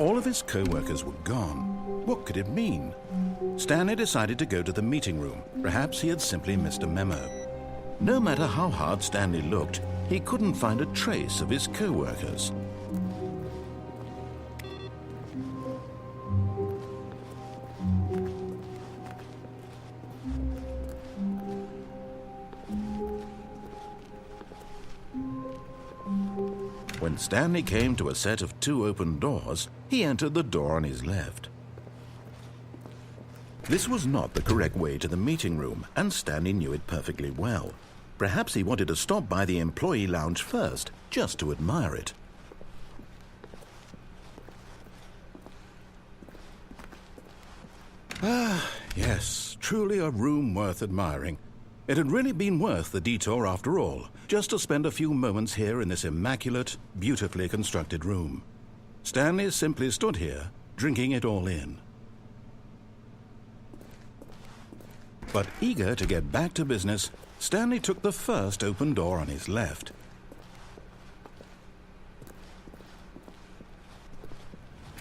All of his co-workers were gone. What could it mean? Stanley decided to go to the meeting room. Perhaps he had simply missed a memo. No matter how hard Stanley looked, he couldn't find a trace of his co-workers. When Stanley came to a set of 2 open doors, he entered the door on his left. This was not the correct way to the meeting room, and Stanley knew it perfectly well. Perhaps he wanted to stop by the employee lounge first, just to admire it. Ah, yes, truly a room worth admiring. It had really been worth the detour after all, just to spend a few moments here in this immaculate, beautifully constructed room. Stanley simply stood here, drinking it all in. But eager to get back to business, Stanley took the first open door on his left.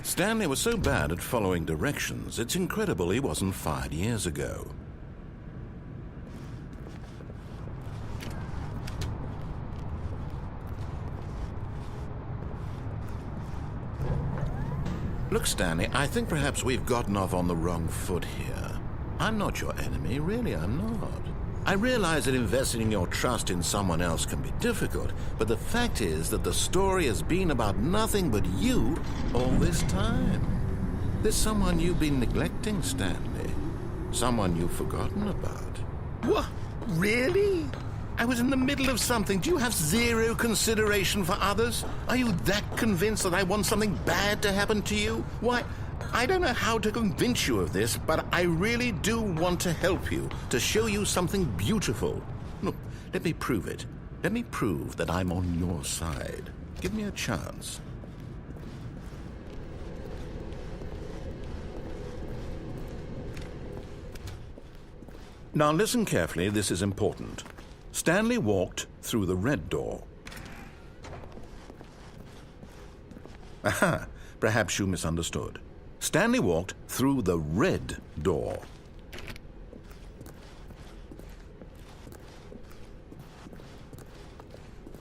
Stanley was so bad at following directions, it's incredible he wasn't fired years ago. Look, Stanley, I think perhaps we've gotten off on the wrong foot here. I'm not your enemy, really, I'm not. I realize that investing your trust in someone else can be difficult, but the fact is that the story has been about nothing but you all this time. There's someone you've been neglecting, Stanley. Someone you've forgotten about. What? Really? I was in the middle of something. Do you have zero consideration for others? Are you that convinced that I want something bad to happen to you? Why, I don't know how to convince you of this, but I really do want to help you, to show you something beautiful. Look, let me prove it. Let me prove that I'm on your side. Give me a chance. Now listen carefully, this is important. Stanley walked through the red door. Aha, perhaps you misunderstood. Stanley walked through the red door.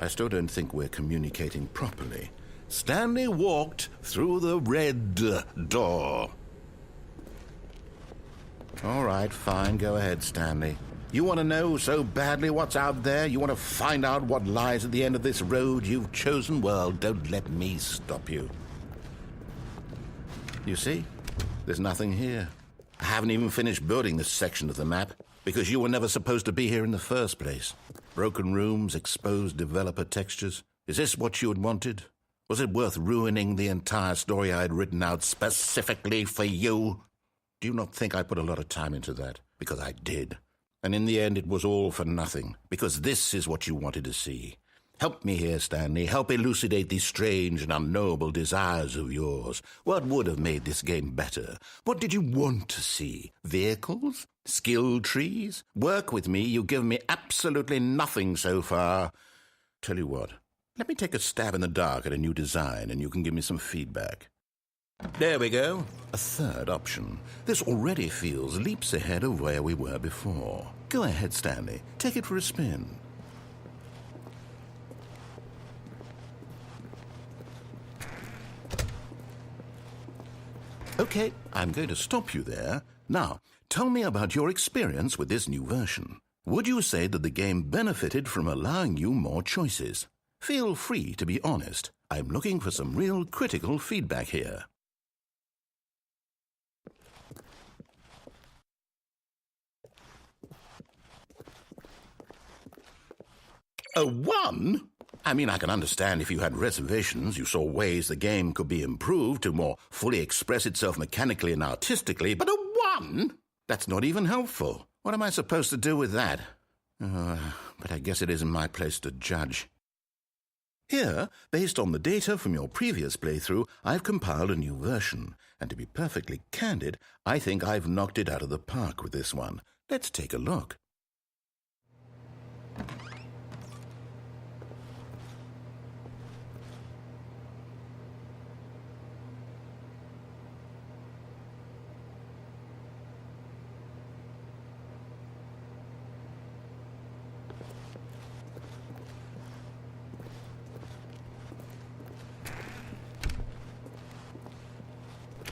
I still don't think we're communicating properly. Stanley walked through the red door. All right, fine, go ahead, Stanley. You want to know so badly what's out there? You want to find out what lies at the end of this road you've chosen? Well, don't let me stop you. You see? There's nothing here. I haven't even finished building this section of the map because you were never supposed to be here in the first place. Broken rooms, exposed developer textures. Is this what you had wanted? Was it worth ruining the entire story I had written out specifically for you? Do you not think I put a lot of time into that? Because I did. And in the end, it was all for nothing, because this is what you wanted to see. Help me here, Stanley. Help elucidate these strange and unknowable desires of yours. What would have made this game better? What did you want to see? Vehicles? Skill trees? Work with me. You've given me absolutely nothing so far. Tell you what, let me take a stab in the dark at a new design, and you can give me some feedback. There we go. A third option. This already feels leaps ahead of where we were before. Go ahead, Stanley. Take it for a spin. Okay, I'm going to stop you there. Now, tell me about your experience with this new version. Would you say that the game benefited from allowing you more choices? Feel free to be honest. I'm looking for some real critical feedback here. A 1? I mean, I can understand if you had reservations, you saw ways the game could be improved to more fully express itself mechanically and artistically, but a 1? That's not even helpful. What am I supposed to do with that? But I guess it isn't my place to judge. Here, based on the data from your previous playthrough, I've compiled a new version, and to be perfectly candid, I think I've knocked it out of the park with this one. Let's take a look.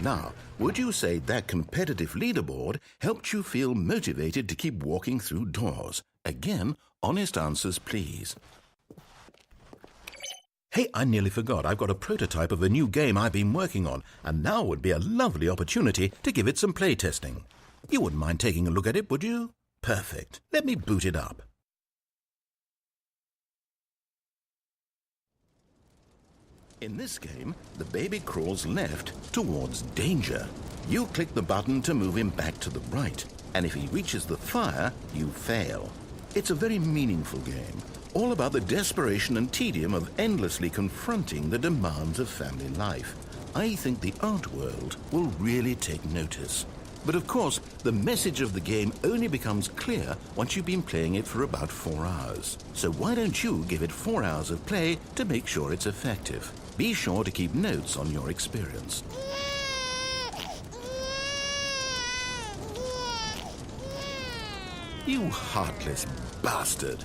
Now, would you say that competitive leaderboard helped you feel motivated to keep walking through doors? Again, honest answers, please. Hey, I nearly forgot. I've got a prototype of a new game I've been working on, and now would be a lovely opportunity to give it some playtesting. You wouldn't mind taking a look at it, would you? Perfect. Let me boot it up. In this game, the baby crawls left towards danger. You click the button to move him back to the right, and if he reaches the fire, you fail. It's a very meaningful game, all about the desperation and tedium of endlessly confronting the demands of family life. I think the art world will really take notice. But of course, the message of the game only becomes clear once you've been playing it for about 4 hours. So why don't you give it 4 hours of play to make sure it's effective? Be sure to keep notes on your experience. You heartless bastard.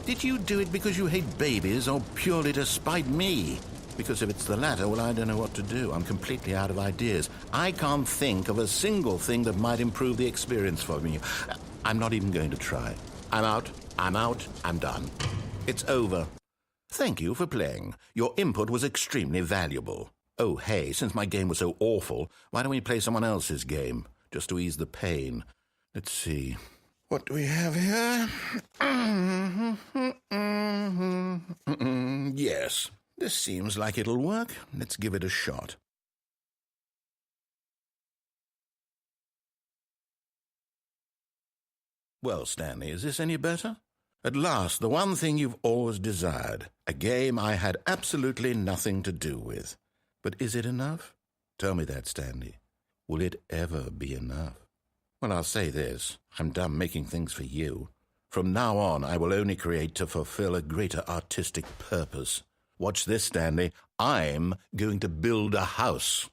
Did you do it because you hate babies or purely to spite me? Because if it's the latter, well, I don't know what to do. I'm completely out of ideas. I can't think of a single thing that might improve the experience for me. I'm not even going to try. I'm out, I'm done. It's over. Thank you for playing. Your input was extremely valuable. Oh, hey, since my game was so awful, why don't we play someone else's game, just to ease the pain? Let's see. What do we have here? Yes, this seems like it'll work. Let's give it a shot. Well, Stanley, is this any better? At last, the one thing you've always desired, a game I had absolutely nothing to do with. But is it enough? Tell me that, Stanley. Will it ever be enough? Well, I'll say this. I'm done making things for you. From now on, I will only create to fulfill a greater artistic purpose. Watch this, Stanley. I'm going to build a house.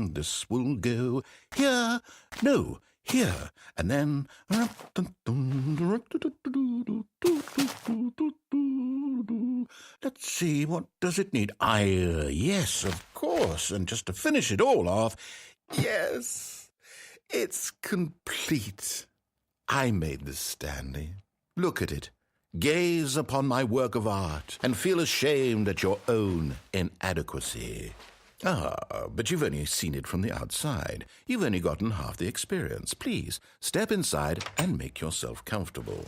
This will go here. No, here. And then... Let's see, what does it need? Yes, of course. And just to finish it all off, yes, it's complete. I made this, Stanley. Look at it. Gaze upon my work of art and feel ashamed at your own inadequacy. But you've only seen it from the outside. You've only gotten half the experience. Please, step inside and make yourself comfortable.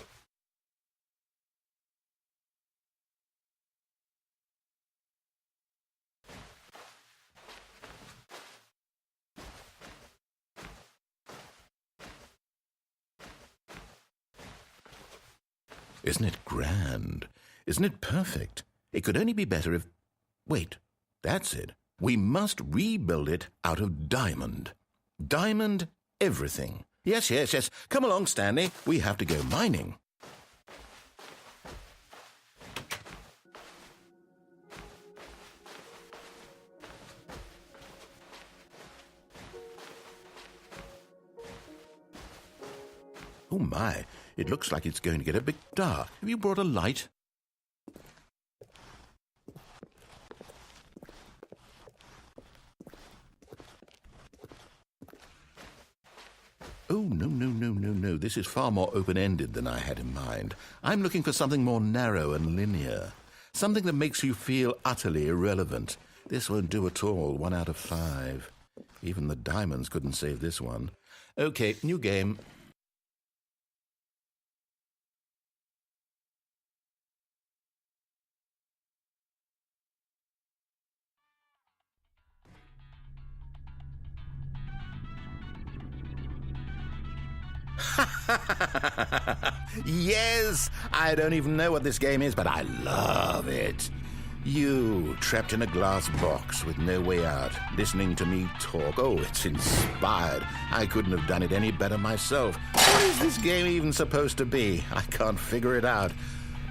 Isn't it grand? Isn't it perfect? It could only be better if... Wait, that's it. We must rebuild it out of diamond. Diamond everything. Yes. Come along, Stanley. We have to go mining. Oh my, it looks like it's going to get a bit dark. Have you brought a light? Oh, no. This is far more open-ended than I had in mind. I'm looking for something more narrow and linear. Something that makes you feel utterly irrelevant. This won't do at all. 1 out of 5. Even the diamonds couldn't save this one. Okay, new game. Yes! I don't even know what this game is, but I love it. You, trapped in a glass box with no way out, listening to me talk. Oh, it's inspired. I couldn't have done it any better myself. What is this game even supposed to be? I can't figure it out.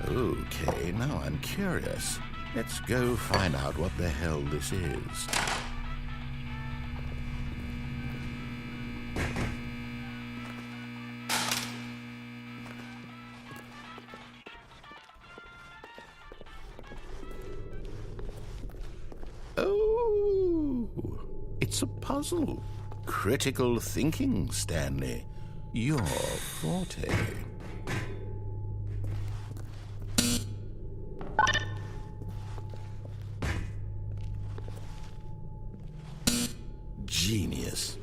Okay, now I'm curious. Let's go find out what the hell this is. It's a puzzle. Critical thinking, Stanley. Your forte. Genius.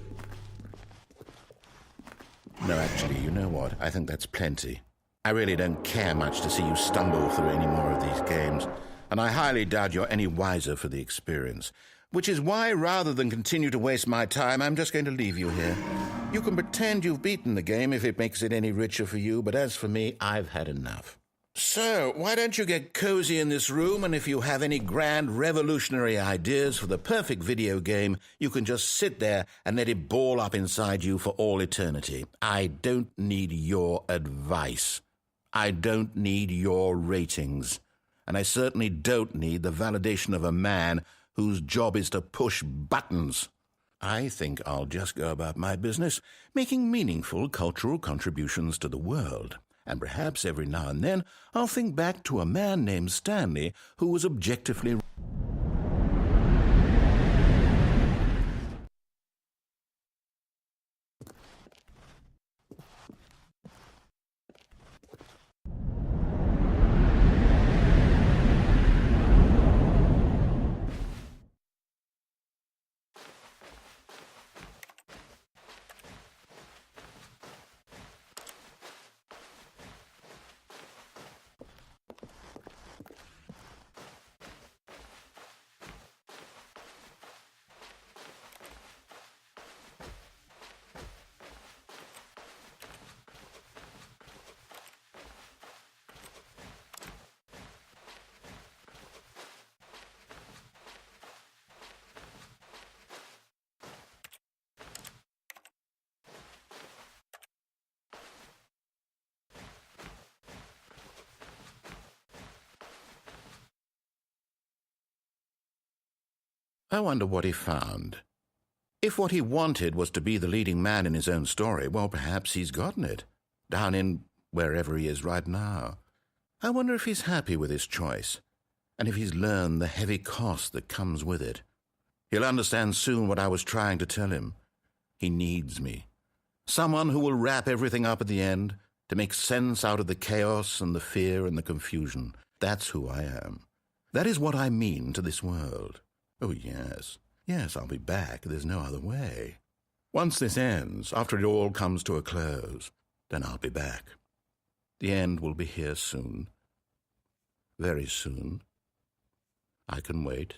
No, actually, you know what? I think that's plenty. I really don't care much to see you stumble through any more of these games, and I highly doubt you're any wiser for the experience. Which is why, rather than continue to waste my time, I'm just going to leave you here. You can pretend you've beaten the game if it makes it any richer for you, but as for me, I've had enough. So, why don't you get cozy in this room, and if you have any grand revolutionary ideas for the perfect video game, you can just sit there and let it ball up inside you for all eternity. I don't need your advice. I don't need your ratings. And I certainly don't need the validation of a man whose job is to push buttons. I think I'll just go about my business, making meaningful cultural contributions to the world. And perhaps every now and then I'll think back to a man named Stanley who was objectively... I wonder what he found. If what he wanted was to be the leading man in his own story, well, perhaps he's gotten it, down in wherever he is right now. I wonder if he's happy with his choice, and if he's learned the heavy cost that comes with it. He'll understand soon what I was trying to tell him. He needs me. Someone who will wrap everything up at the end, to make sense out of the chaos and the fear and the confusion. That's who I am. That is what I mean to this world. Oh, yes. Yes, I'll be back. There's no other way. Once this ends, after it all comes to a close, then I'll be back. The end will be here soon. Very soon. I can wait.